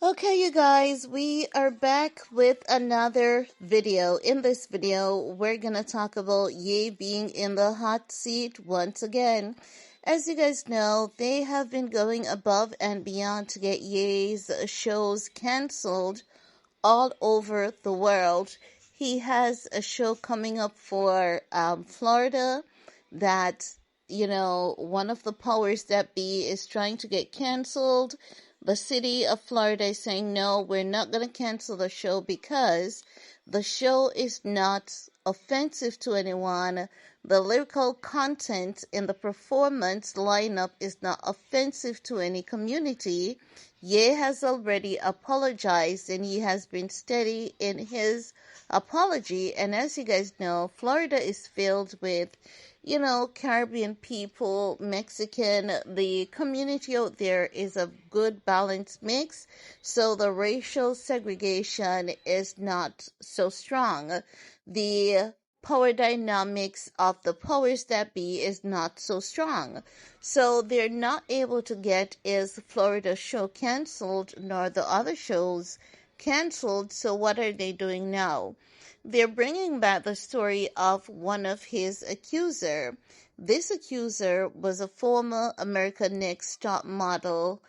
Okay, you guys, we are back with another video. In this video, we're gonna talk about Ye being in the hot seat once again. As you guys know, they have been going above and beyond to get Ye's shows canceled all over the world. He has a show coming up for Florida that, one of the powers that be is trying to get canceled. The city of Florida is saying, no, we're not going to cancel the show because the show is not offensive to anyone. The lyrical content in the performance lineup is not offensive to any community. Ye has already apologized and he has been steady in his apology. And as you guys know, Florida is filled with, Caribbean people, Mexican. The community out there is a good balanced mix. So the racial segregation is not so strong. The power dynamics of the powers that be is not so strong. So they're not able to get his Florida show canceled nor the other shows canceled. So what are they doing now? They're bringing back the story of one of his accuser. This accuser was a former American Next top model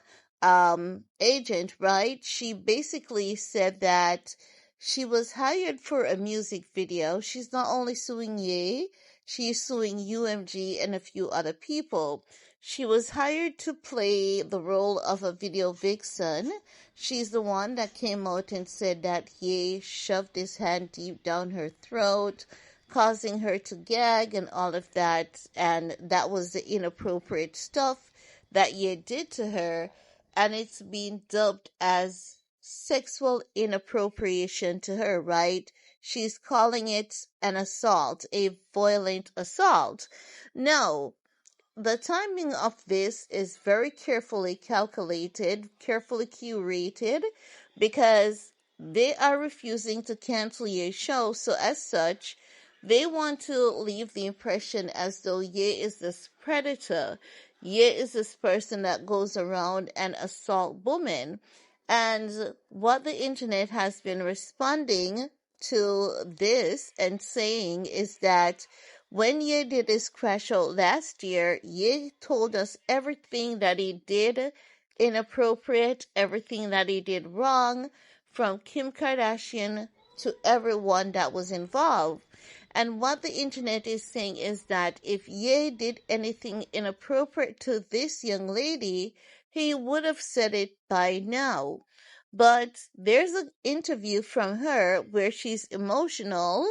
agent, right? She basically said that she was hired for a music video. She's not only suing Ye, she's suing UMG and a few other people. She was hired to play the role of a video vixen. She's the one that came out and said that Ye shoved his hand deep down her throat, causing her to gag and all of that. And that was the inappropriate stuff that Ye did to her. And it's been dubbed as sexual inappropriation to her, right? She's calling it an assault, a violent assault. No, the timing of this is very carefully calculated, carefully curated, because they are refusing to cancel Ye's show. So as such, they want to leave the impression as though Ye is this predator. Ye is this person that goes around and assault women. And what the internet has been responding to this and saying is that when Ye did his crash out last year, Ye told us everything that he did inappropriate, everything that he did wrong, from Kim Kardashian to everyone that was involved. And what the internet is saying is that if Ye did anything inappropriate to this young lady, he would have said it by now. But there's an interview from her where she's emotional,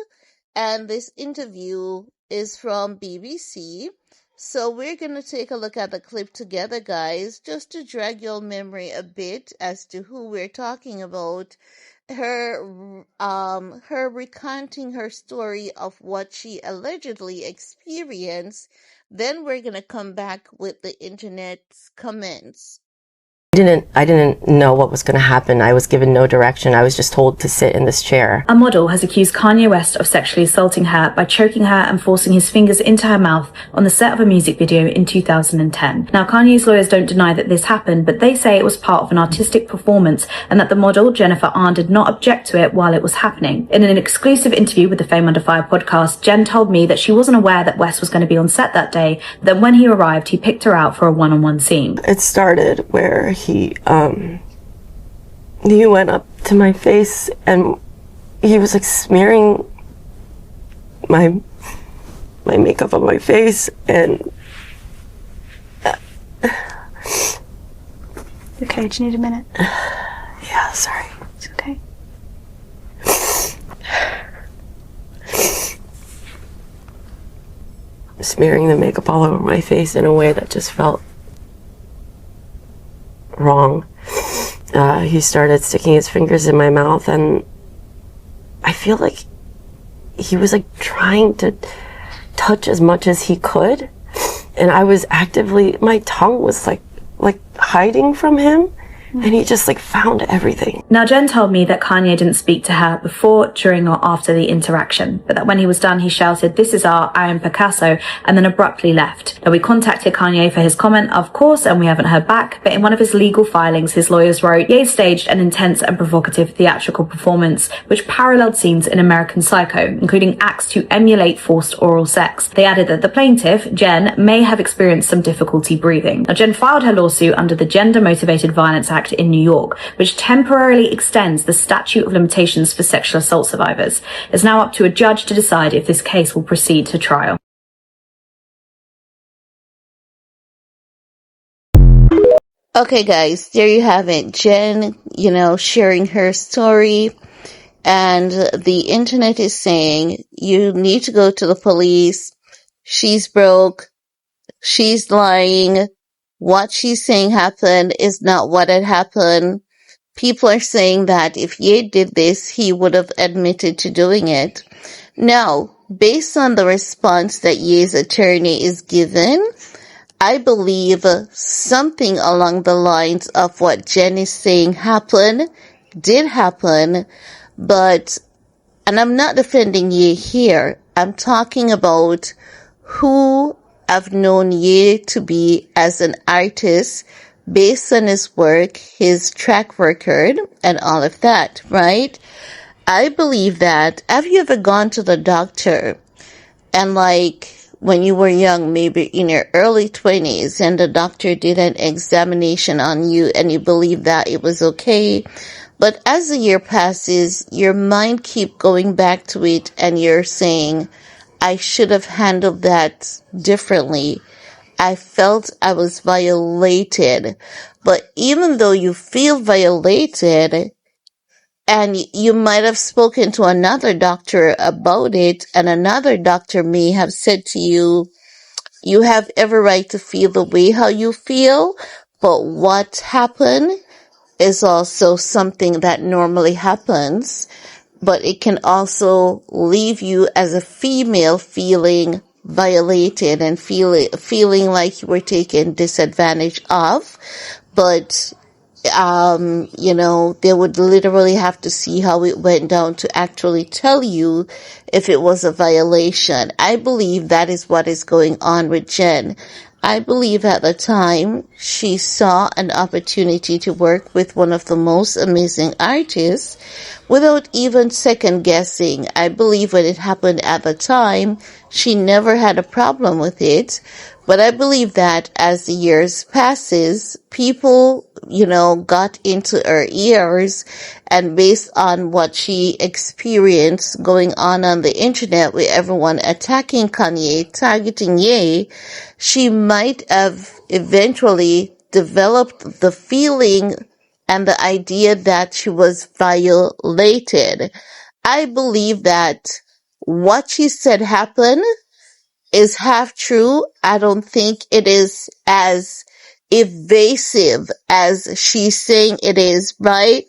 and this interview is from BBC. So we're going to take a look at the clip together, guys, just to drag your memory a bit as to who we're talking about. Her recounting her story of what she allegedly experienced. Then we're going to come back with the internet's comments. I didn't know what was going to happen. I was given no direction. I was just told to sit in this chair. A model has accused Kanye West of sexually assaulting her by choking her and forcing his fingers into her mouth on the set of a music video in 2010. Now, Kanye's lawyers don't deny that this happened, but they say it was part of an artistic performance and that the model, Jennifer Ahn, did not object to it while it was happening. In an exclusive interview with the Fame Under Fire podcast, Jen told me that she wasn't aware that West was going to be on set that day, that when he arrived, he picked her out for a one-on-one scene. It started where he went up to my face and he was like smearing my makeup on my face and Okay, do you need a minute? Yeah, sorry. It's okay. Smearing the makeup all over my face in a way that just felt wrong. He started sticking his fingers in my mouth and I feel like he was like trying to touch as much as he could, and I was actively, my tongue was like hiding from him And he just found everything. Now, Jen told me that Kanye didn't speak to her before, during, or after the interaction, but that when he was done, he shouted, "This is art, I am Picasso," and then abruptly left. Now, we contacted Kanye for his comment, of course, and we haven't heard back, but in one of his legal filings, his lawyers wrote, Ye staged an intense and provocative theatrical performance, which paralleled scenes in American Psycho, including acts to emulate forced oral sex. They added that the plaintiff, Jen, may have experienced some difficulty breathing. Now, Jen filed her lawsuit under the Gender-Motivated Violence Act in New York, which temporarily extends the statute of limitations for sexual assault survivors. It's now up to a judge to decide if this case will proceed to trial. Okay, guys, there you have it. Jen, sharing her story. And the internet is saying, you need to go to the police. She's broke. She's lying. What she's saying happened is not what had happened. People are saying that if Ye did this, he would have admitted to doing it. Now, based on the response that Ye's attorney is given, I believe something along the lines of what Jen is saying did happen, but, and I'm not defending Ye here, I'm talking about who I've known Ye to be as an artist based on his work, his track record, and all of that, right? I believe that, have you ever gone to the doctor and when you were young, maybe in your early 20s, and the doctor did an examination on you and you believe that it was okay, but as the year passes, your mind keep going back to it and you're saying, I should have handled that differently. I felt I was violated. But even though you feel violated, and you might have spoken to another doctor about it, and another doctor may have said to you, you have every right to feel the way how you feel, but what happened is also something that normally happens, but it can also leave you as a female feeling violated and feeling like you were taken disadvantage of. But they would literally have to see how it went down to actually tell you if it was a violation. I believe that is what is going on with Jen. I believe at the time she saw an opportunity to work with one of the most amazing artists without even second guessing. I believe when it happened at the time, she never had a problem with it. But I believe that as the years passes, people, got into her ears, and based on what she experienced going on the internet with everyone attacking Kanye, targeting Ye, she might have eventually developed the feeling and the idea that she was violated. I believe that what she said happened is half true. I don't think it is as evasive as she's saying it is, right?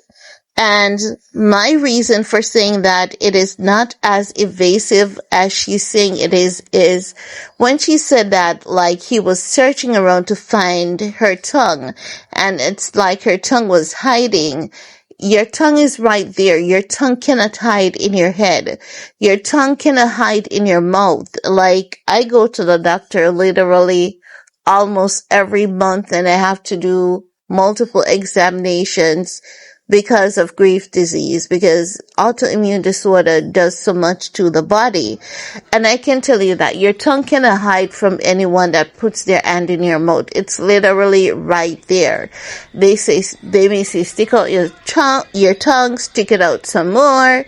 And my reason for saying that it is not as evasive as she's saying it is when she said that, he was searching around to find her tongue, and it's like her tongue was hiding. Your tongue is right there. Your tongue cannot hide in your head. Your tongue cannot hide in your mouth. I go to the doctor literally almost every month, and I have to do multiple examinations because of grief disease, because autoimmune disorder does so much to the body. And I can tell you that your tongue cannot hide from anyone that puts their hand in your mouth. It's literally right there. They may say, stick out your tongue, stick it out some more,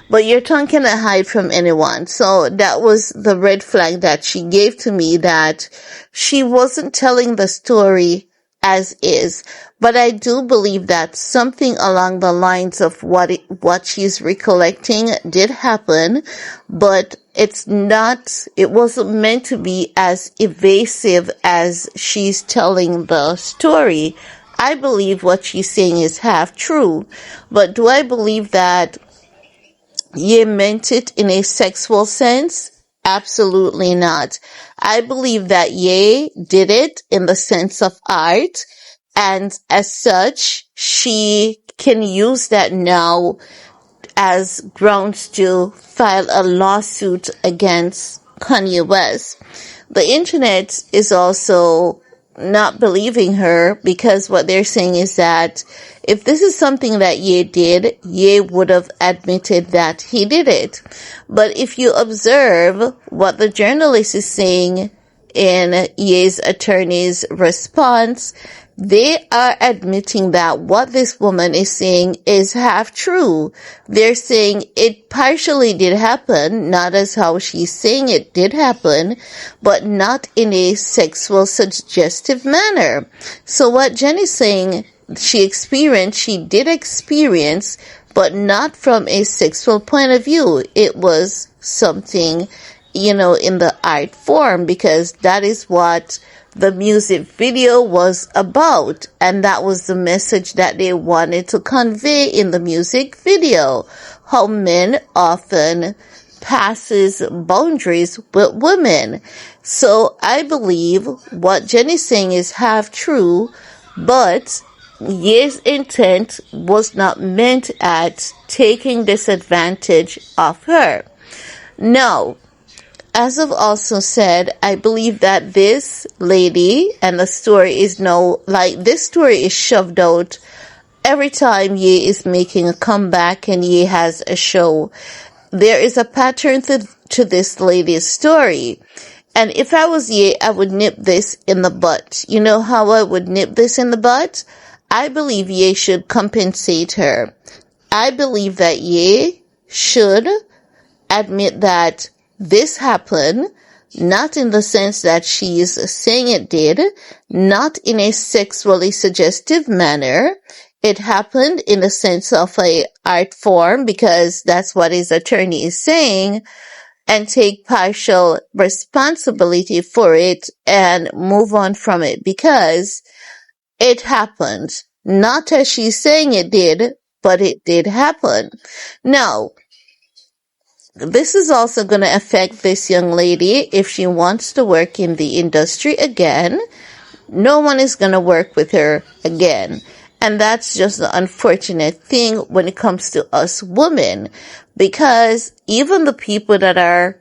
but your tongue cannot hide from anyone. So that was the red flag that she gave to me, that she wasn't telling the story as is. But I do believe that something along the lines of what she's recollecting did happen, but it wasn't meant to be as evasive as she's telling the story. I believe what she's saying is half true, but do I believe that Ye meant it in a sexual sense? Absolutely not. I believe that Ye did it in the sense of art, And as such, she can use that now as grounds to file a lawsuit against Kanye West. The internet is also not believing her because what they're saying is that if this is something that Ye did, Ye would have admitted that he did it. But if you observe what the journalist is saying in Ye's attorney's response, they are admitting that what this woman is saying is half true. They're saying it partially did happen, not as how she's saying it did happen, but not in a sexual suggestive manner. So what Jen is saying she did experience, but not from a sexual point of view. It was something, in the art form, because that is what the music video was about, and that was the message that they wanted to convey in the music video. How men often passes boundaries with women. So I believe what Jenny's saying is half true, but Ye's intent was not meant at taking disadvantage of her. Now, as I've also said, I believe that this lady and the story is now, this story is shoved out every time Ye is making a comeback and Ye has a show. There is a pattern to this lady's story. And if I was Ye, I would nip this in the butt. You know how I would nip this in the butt? I believe Ye should compensate her. I believe that Ye should admit that this happened, not in the sense that she is saying it did, not in a sexually suggestive manner. It happened in the sense of a art form, because that's what his attorney is saying, and take partial responsibility for it and move on from it, because it happened. Not as she's saying it did, but it did happen. Now, this is also going to affect this young lady if she wants to work in the industry again. No one is going to work with her again. And that's just the unfortunate thing when it comes to us women, because even the people that are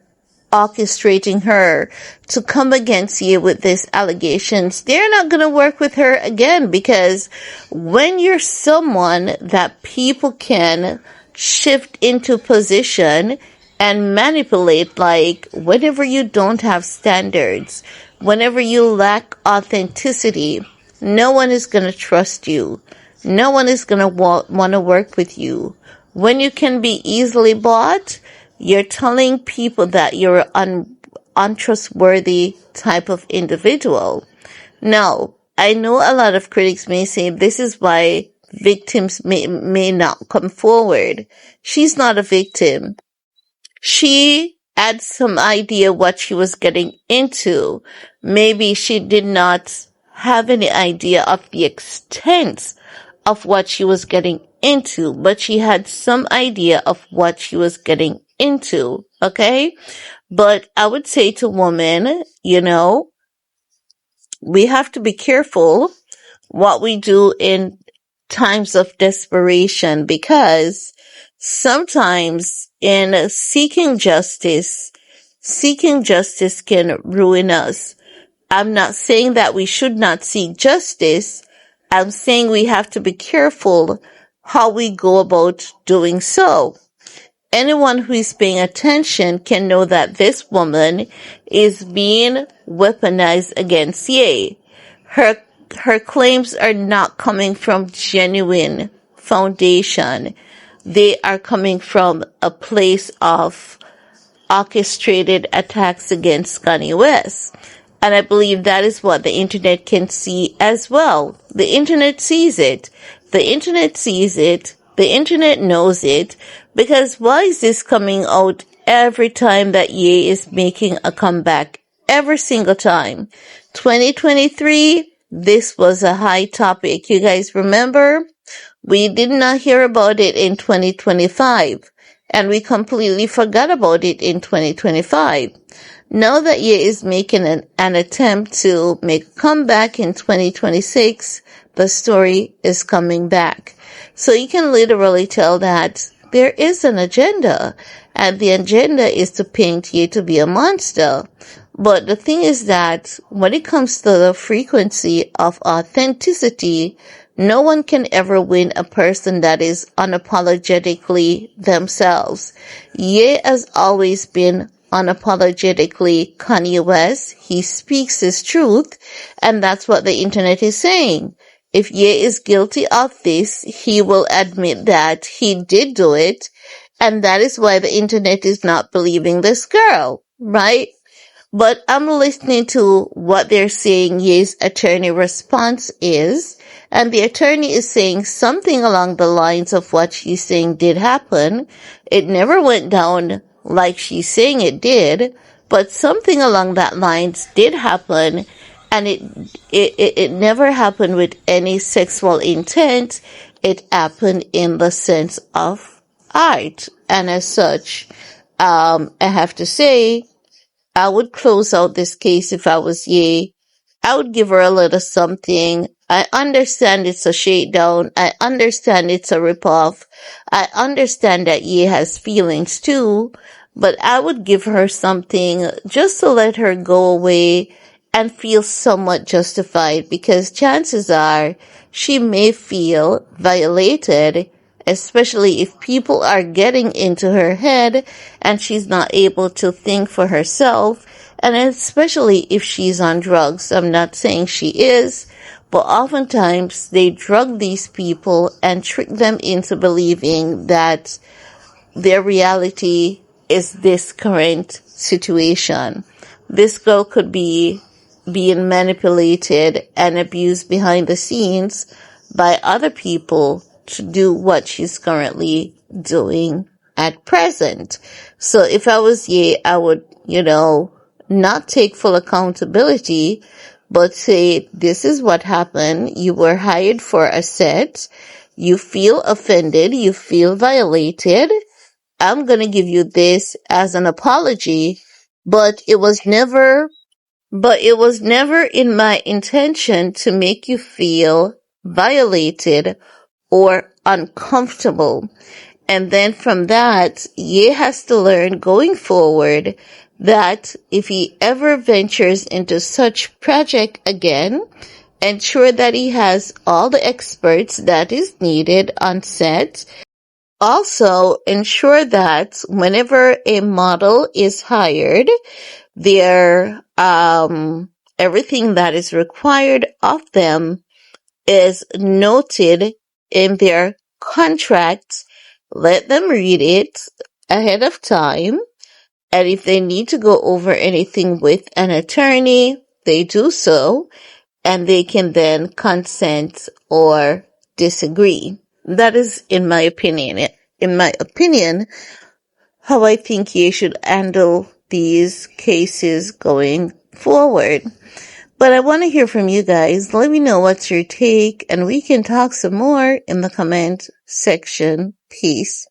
orchestrating her to come against you with these allegations, they're not going to work with her again, because when you're someone that people can shift into position and manipulate, like whenever you don't have standards, whenever you lack authenticity, no one is going to trust you. No one is going to want to work with you. When you can be easily bought, you're telling people that you're an untrustworthy type of individual. Now, I know a lot of critics may say this is why victims may not come forward. She's not a victim. She had some idea what she was getting into. Maybe she did not have any idea of the extent of what she was getting into, but she had some idea of what she was getting into, okay? But I would say to women, we have to be careful what we do in times of desperation, because sometimes in seeking justice can ruin us. I'm not saying that we should not seek justice. I'm saying we have to be careful how we go about doing so. Anyone who is paying attention can know that this woman is being weaponized against Ye. Her claims are not coming from genuine foundation. They are coming from a place of orchestrated attacks against Kanye West. And I believe that is what the internet can see as well. The internet sees it. The internet sees it. The internet knows it. Because why is this coming out every time that Ye is making a comeback? Every single time. 2023, this was a high topic. You guys remember? We did not hear about it in 2025. And we completely forgot about it in 2025. Now that Ye is making an attempt to make a comeback in 2026, the story is coming back. So you can literally tell that there is an agenda, and the agenda is to paint Ye to be a monster. But the thing is that when it comes to the frequency of authenticity, no one can ever win a person that is unapologetically themselves. Ye has always been unapologetically Kanye West. He speaks his truth, and that's what the internet is saying. If Ye is guilty of this, he will admit that he did do it, and that is why the internet is not believing this girl, right? But I'm listening to what they're saying Ye's attorney response is, and the attorney is saying something along the lines of what she's saying did happen. It never went down like she's saying it did, but something along that lines did happen, and it never happened with any sexual intent. It happened in the sense of art, and as such, I have to say, I would close out this case if I was Ye. I would give her a little something. I understand it's a shakedown. I understand it's a ripoff. I understand that Ye has feelings too, but I would give her something just to let her go away and feel somewhat justified, because chances are she may feel violated, especially if people are getting into her head and she's not able to think for herself, and especially if she's on drugs. I'm not saying she is, but oftentimes they drug these people and trick them into believing that their reality is this current situation. This girl could be being manipulated and abused behind the scenes by other people to do what she's currently doing at present. So if I was Ye, I would, not take full accountability, but say, this is what happened. You were hired for a set. You feel offended. You feel violated. I'm going to give you this as an apology, but it was never in my intention to make you feel violated or uncomfortable. And then from that, Ye has to learn going forward that if he ever ventures into such project again, ensure that he has all the experts that is needed on set. Also, ensure that whenever a model is hired, their everything that is required of them is noted in their contracts. Let them read it ahead of time, and if they need to go over anything with an attorney, they do so, and they can then consent or disagree. That is, in my opinion, how I think you should handle these cases going forward. But I want to hear from you guys. Let me know what's your take, and we can talk some more in the comment section. Peace.